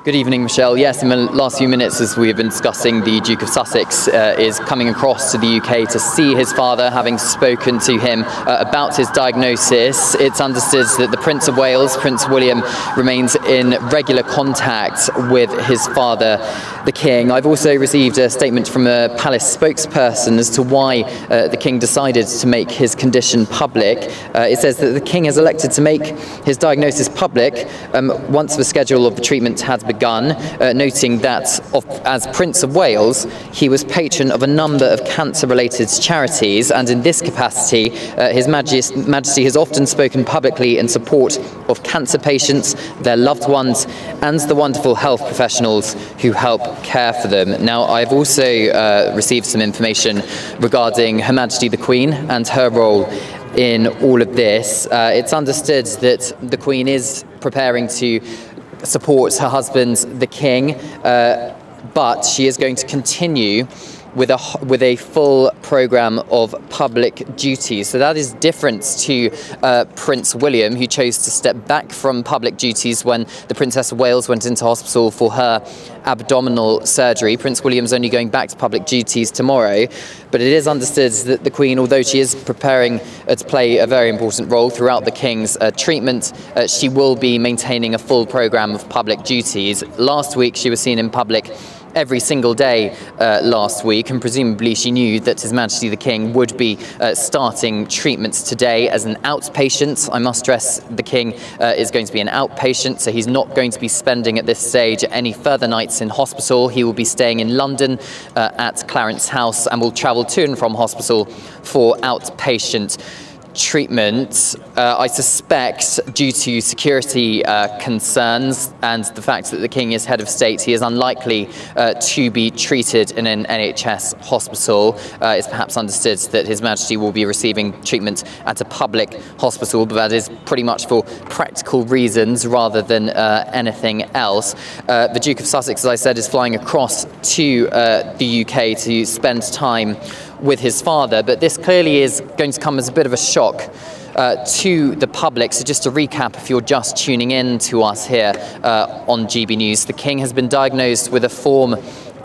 Good evening, Michelle. Yes, in the last few minutes, as we've been discussing, the Duke of Sussex is coming across to the UK to see his father, having spoken to him about his diagnosis. It's understood that the Prince of Wales, Prince William, remains in regular contact with his father, the King. I've also received a statement from a palace spokesperson as to why the King decided to make his condition public. It says that the King has elected to make his diagnosis public once the schedule of the treatment has begun, noting that as Prince of Wales, he was patron of a number of cancer-related charities, and in this capacity, His Majesty has often spoken publicly in support of cancer patients, their loved ones, and the wonderful health professionals who help care for them. Now, I've also received some information regarding Her Majesty the Queen and her role in all of this. It's understood that the Queen is preparing to support her husband, the King, but she is going to continue with a full programme of public duties. So that is different to Prince William, who chose to step back from public duties when the Princess of Wales went into hospital for her abdominal surgery. Prince William's only going back to public duties tomorrow, but it is understood that the Queen, although she is preparing to play a very important role throughout the King's treatment, she will be maintaining a full programme of public duties. Last week she was seen in public every single day last week, and presumably she knew that His Majesty the King would be starting treatments today as an outpatient. I must stress the King is going to be an outpatient, so he's not going to be spending at this stage any further nights in hospital. He will be staying in London at Clarence House and will travel to and from hospital for outpatient treatment. I suspect, due to security concerns and the fact that the King is head of state, he is unlikely to be treated in an NHS hospital. It's perhaps understood that His Majesty will be receiving treatment at a public hospital, but that is pretty much for practical reasons rather than anything else. The Duke of Sussex, as I said, is flying across to the UK to spend time with his father, but this clearly is going to come as a bit of a shock to the public. So just to recap, if you're just tuning in to us here on GB News, the King has been diagnosed with a form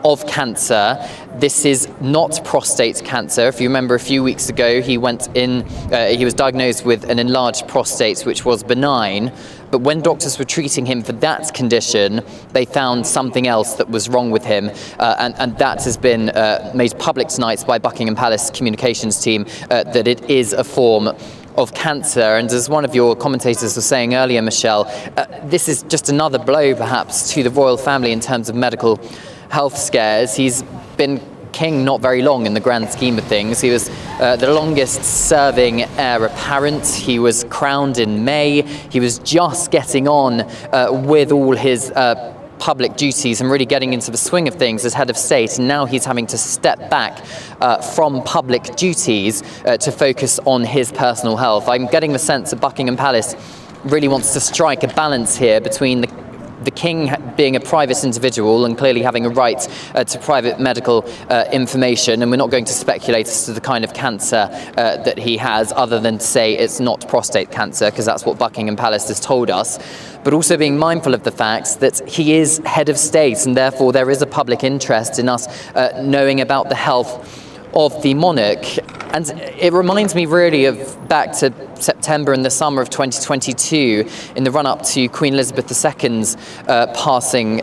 of cancer. This is not prostate cancer. If you remember, a few weeks ago he was diagnosed with an enlarged prostate, which was benign, but when doctors were treating him for that condition, they found something else that was wrong with him, and that has been made public tonight by Buckingham Palace communications team, that it is a form of cancer. And as one of your commentators was saying earlier, Michelle, this is just another blow perhaps to the royal family in terms of medical health scares. He's been king not very long in the grand scheme of things. He was the longest serving heir apparent. He was crowned in May. He was just getting on with all his public duties and really getting into the swing of things as head of state, and now he's having to step back from public duties to focus on his personal health. I'm getting the sense that Buckingham Palace really wants to strike a balance here between the King being a private individual and clearly having a right to private medical information, and we're not going to speculate as to the kind of cancer that he has, other than to say it's not prostate cancer, because that's what Buckingham Palace has told us, but also being mindful of the fact that he is head of state, and therefore there is a public interest in us knowing about the health of the monarch. And it reminds me really of back to September and the summer of 2022, in the run-up to Queen Elizabeth II's passing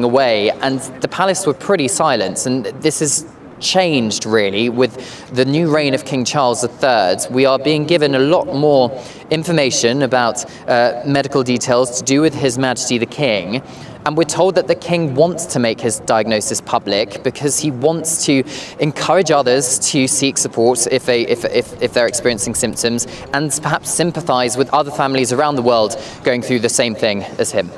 away, and the palace were pretty silent, and this is changed really with the new reign of King Charles III. We are being given a lot more information about medical details to do with His Majesty the King, and we're told that the King wants to make his diagnosis public because he wants to encourage others to seek support if they're experiencing symptoms, and perhaps sympathise with other families around the world going through the same thing as him.